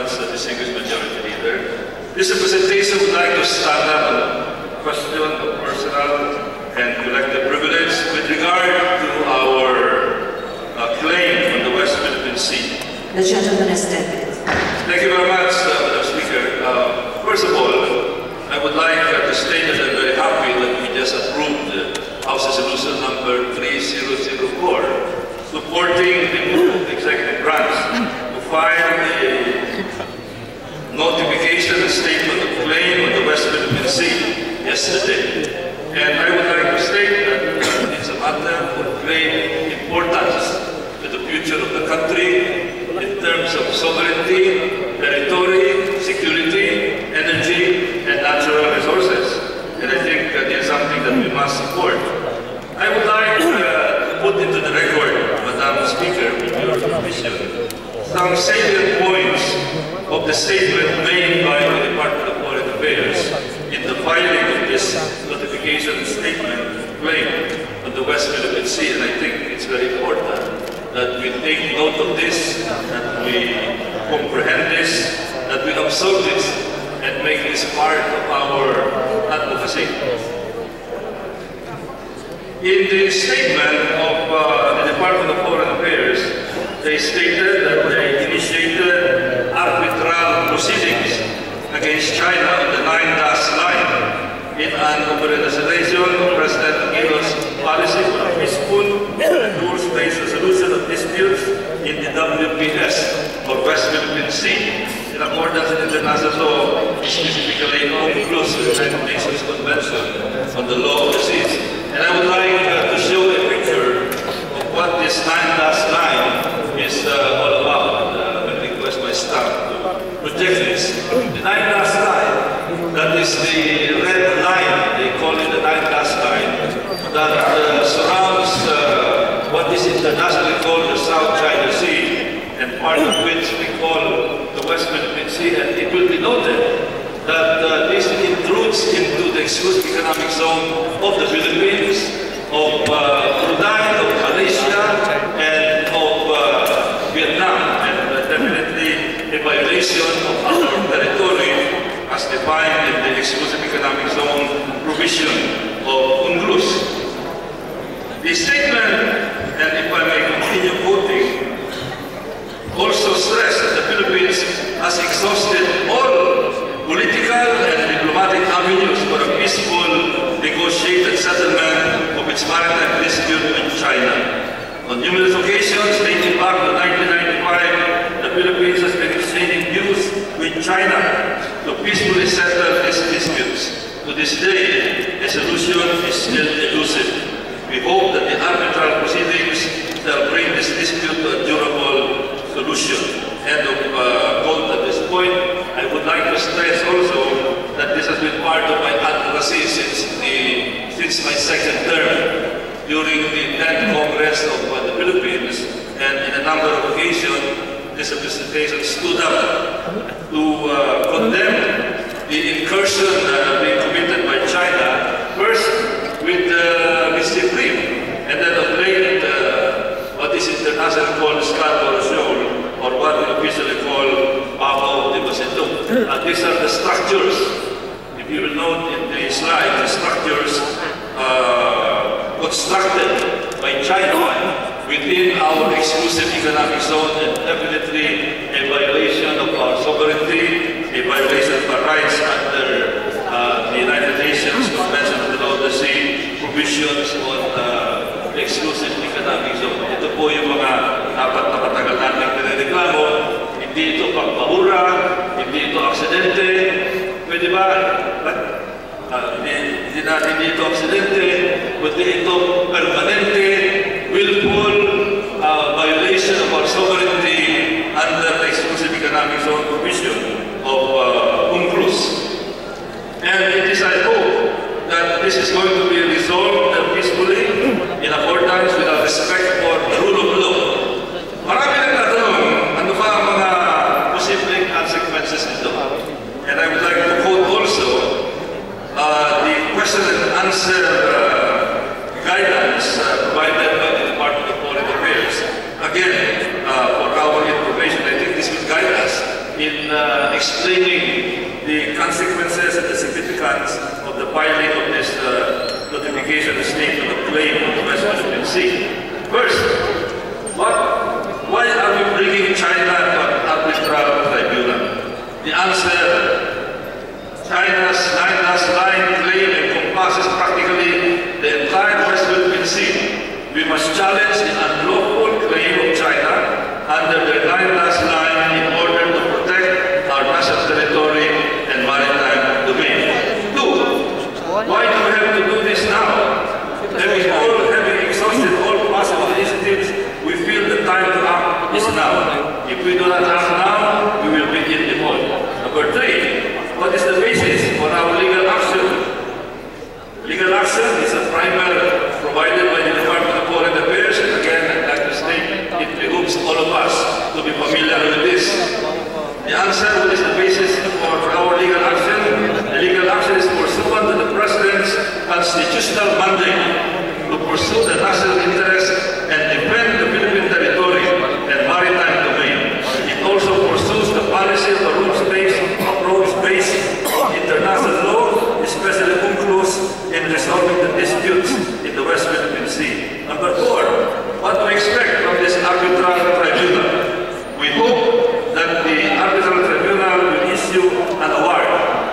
much, distinguished Majority Leader. This representation would like to stand up on a question of personal and collective privilege with regard to our claim on the West Philippine Sea. The gentleman is dead. Thank you very much, Madam Speaker. First of all, I would like to state that I'm very happy that we just approved House Resolution number 3004, supporting the executive branch to file a notification and statement of claim on the West Philippine Sea yesterday. And I would like to state that it's a matter of great importance to the future of the country in terms of sovereignty, territory, security, energy, and natural resources. And I think that is something that we must support. I would like to put into the record, Madam Speaker, with your permission, some salient points of the statement made by the Department of Foreign Affairs in the filing of this notification statement claim on the West Philippine Sea. And I think it's very important that we take note of this, that we comprehend this, that we observe this, and make this part of our advocacy. In the statement of the Department of Foreign Affairs, they stated that they initiated arbitral proceedings against China on the 9-dash line in an operationalization of President Unclos' policy for a peaceful and rules-based resolution of disputes in the WPS, or West Philippine Sea, in accordance with international law, specifically Unclos, the United Nations Convention on the Law of the Seas. And I would like to show a picture of what this 9-dash line is all about. I request my staff to project this. The 9-dash line, that is the red line, they call it the 9-dash line, that surrounds what is internationally called the South China Sea, and part of which we call the West Philippine Sea. And it will be noted that this intrudes into the exclusive economic zone of the Philippines, of Brunei, of Malaysia, and of Vietnam, and definitely a violation of our territory as defined in the exclusive economic zone provision of Unclos. The statement, and if I may continue quoting, also stressed that the Philippines has exhausted all political and diplomatic avenues for a peaceful, negotiated settlement of its maritime dispute with China. On numerous occasions, dating back to 1995, the Philippines has been exchanging views with China to peacefully settle these disputes. To this day, a solution is still elusive. We hope that the arbitral proceedings shall bring this dispute to a durable solution. End of quote at this point. I would like to stress also that this has been part of my advocacy since my second term during the 10th Congress of the Philippines, and in a number of occasions, this representation stood up to condemn the incursion being committed by China, first with Mr. Cream, and then of late what is internationally called Scarborough Shoal, or what we officially call Pavo de Macedo. These are the structures. If you will note in the slide, the structures constructed by China within our exclusive economic zone, and definitely a violation of our sovereignty, a violation of our rights under the United Nations Convention on the Law of the Sea, provisions on the exclusive economic zone. Ito po yung mga dapat na matagal natin nireklamo. Hindi ito pagpahura, hindi ito aksidente. Pwede ba? Hindi ito aksidente, kundi ito permanente, willful violation of our sovereignty under the exclusive economic zone provision of Unclos. And it is, I hope, that this is going to be resolved peacefully in accordance with our respect for the rule of law. Marami nang natanong, ano ba ang mga posibleng consequences nito? And I would like to quote also the question and answer guidance provided by the Department of Foreign Affairs. Again, for our information, I think this will guide us in explaining the consequences and the significance of the filing of this notification of statement of claim of the West Philippine Sea. First, why are we bringing China to an arbitral tribunal? The answer, China's line claim encompasses practically the entire West Philippine Sea. We must challenge the unlawful claim of China under the line in order to protect our national territory and maritime domain. Two, why do we have to do this now? Having exhausted all possible initiatives, we feel the time to act is now. If we do not act now, we will be in default. Number three, what is the basis for our legal action? Legal action is a primer provided by the Department of Foreign Affairs, and again, I'd like to state, it behooves all of us to be familiar with this. The answer, what is the basis for our legal action? The legal action is pursuant to the President's constitutional mandate to pursue the national interest and defend the Philippine territory and maritime domain. It also pursues the policy of a rules-based approach based on international law, especially Unclos, in resolving the disputes in the West Philippine Sea. Number four, what do we expect from this arbitral tribunal? We hope that the arbitral tribunal will issue an award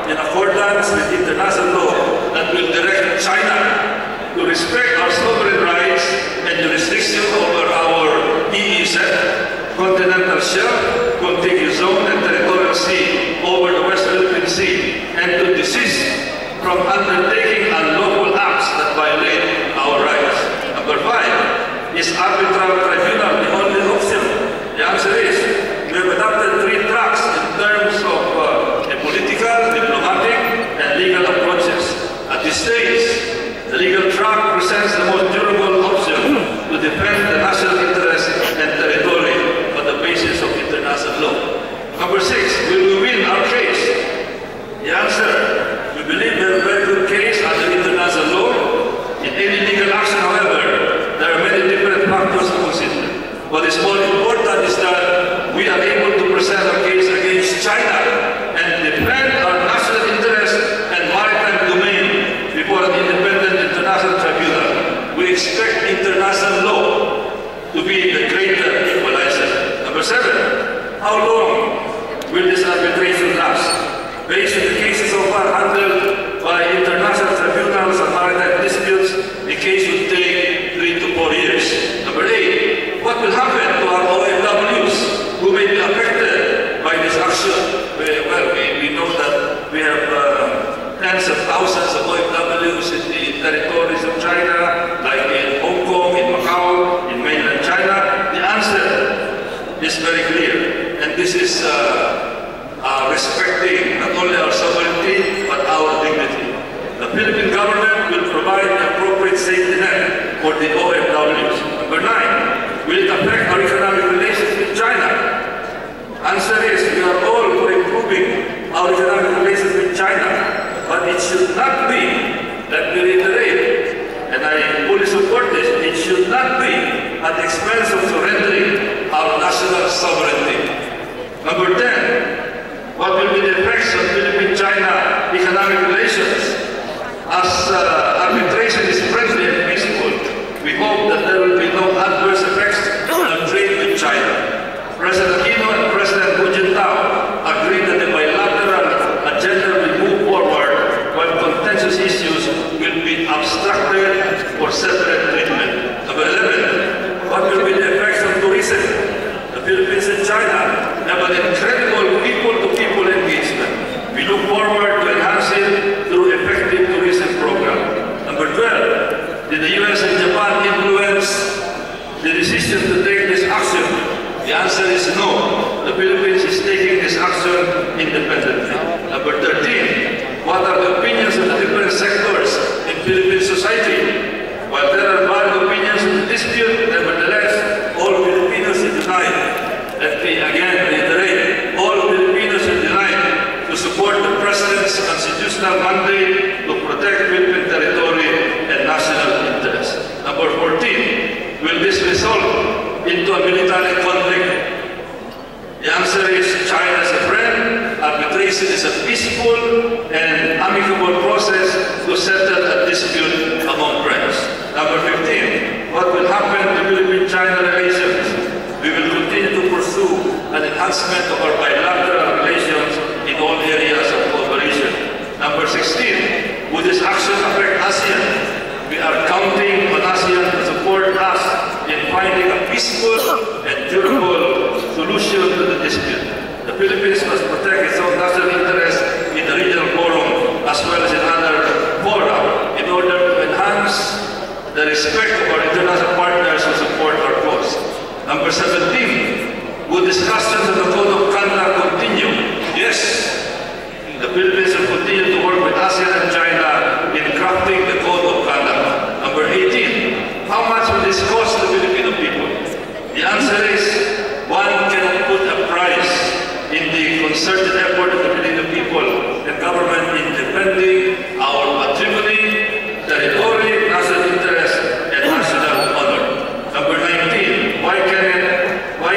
in accordance with international law that will direct China to respect our sovereign rights and jurisdiction over our EEZ, continental shelf, contiguous zone, and territorial sea over the West Philippine Sea, and to desist from undertaking unlawful acts that violate our rights. Number five, is arbitral tribunal the only option? The answer is, we have adopted three tracks in terms of political, diplomatic, and legal approaches. At this stage, the legal track presents the most durable option to defend the national interest and territory on the basis of international law. Number six, will we win our case? The answer, we believe we have a very good case under international law. In any legal action, however, there are many different factors to consider. What is more important is that we are able to present a case against China and defend our national interest and maritime domain before an independent international tribunal. We expect international law to be the greater equalizer. Number seven, how long will this arbitration last? Based on the cases so far handled by international tribunals and maritime disputes, the case will take 3 to 4 years. Number eight, what will happen to our OFWs who may be affected by this action? Well, we know that we have tens of thousands of OFWs in the territories of China, like in Hong Kong, in Macau, in mainland China. The answer is very clear, and this is respecting not only our sovereignty, but our dignity. The Philippine government will provide the appropriate safety net for the OFWs. Number nine, will it affect our economic relations with China? Answer is, we are all for improving our economic relations with China, but it should not be, let me reiterate, and I fully support this, it should not be at the expense of surrendering our national sovereignty. Number 10, what will be the effects of Philippine-China economic relations? As arbitration is friendly and peaceful, we hope that there will be no adverse effects on trade with China. President Aquino and President Hu Jintao agreed that the bilateral agenda will move forward while contentious issues will be abstracted for separate treatment. Number 11, what will be the effects on tourism? The Philippines and China have an incredible people-to-people engagement. We look forward to enhancing through effective tourism program. Number 12, did the US and Japan influence the decision to take this action? The answer is no. The Philippines is taking this action independently. Number 13, what are the opinions of the different sectors in Philippine society? While there are valid opinions on the dispute, nevertheless, all Filipinos are united. Let me again reiterate, all Filipinos are united to support the President's constitutional mandate to protect Philippine territory and national interests. Number 14, will this result into a military conflict? The answer is China is a friend arbitration is a peaceful and amicable process to settle a dispute among friends. Number 15, what will happen to Philippine-China relations? We will continue to pursue an enhancement of our bilateral relations in all areas of cooperation. Number 16, would this action affect ASEAN? We are counting on ASEAN to support us in finding a peaceful and durable solution to the dispute. The Philippines must protect its own national interests in the regional forum as well as in other fora in order to enhance the respect of our international partners who support our cause. Number 17, would discussions on the code of conduct continue? Yes. The Philippines will continue to work with ASEAN and China in crafting the code of conduct. Number 18, how much will this cost the Filipino people? The answer is, one cannot put a price in the concerted effort of the Filipino people and government in defending our patrimony, territory, national interest, and national honor. Number 19, why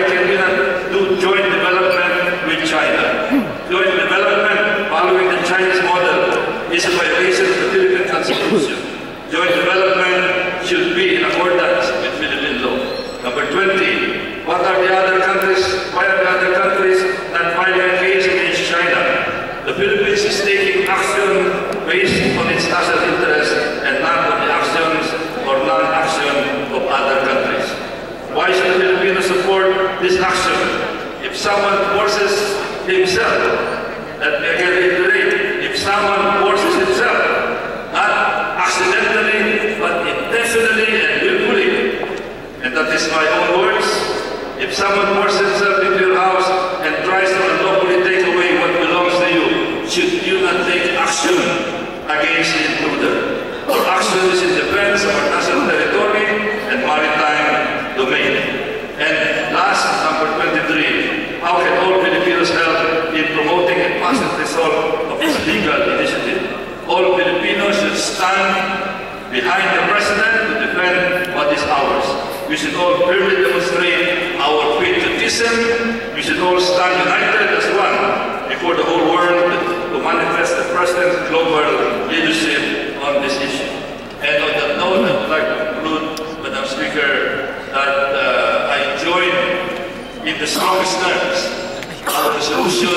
can we not do joint development with China? Joint development following the Chinese model is a violation of the Philippine Constitution. Joint development should be in accordance with Philippine law. Number 20, why are the other countries not filing a case against China? The Philippines is taking action based on its national interest and not on the actions or non-action of other countries. Why should the Filipinos support this action? If someone forces himself, let me again reiterate, if someone forces himself, not accidentally, but intentionally and willfully, and that is my own words, if someone forces himself into your house and tries to unlawfully take away what belongs to you, should you not take action against the intruder? Our action is in defense of our national territory and maritime domain. And last, number 23, how can all Filipinos help in promoting a positive result of this legal initiative? All Filipinos should stand behind the President to defend what is ours. We should all firmly demonstrate our patriotism. We should all stand united as one before the whole world to manifest the President's global leadership on this issue. And on that note, I would like to conclude, Madam Speaker, that I join in the strongest terms our resolution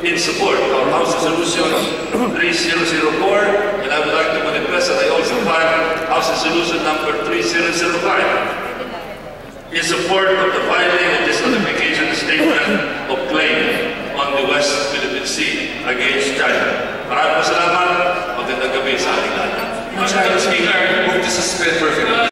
in support, our House Resolution 3004, and I would like to manifest that I also file House Resolution number 3005 in support of the filing of this notification statement of claim on the West Philippine Sea against China. Maraming salamat. Magandang gabi sa ating lahat. Madam Speaker, move to suspend for a few minutes.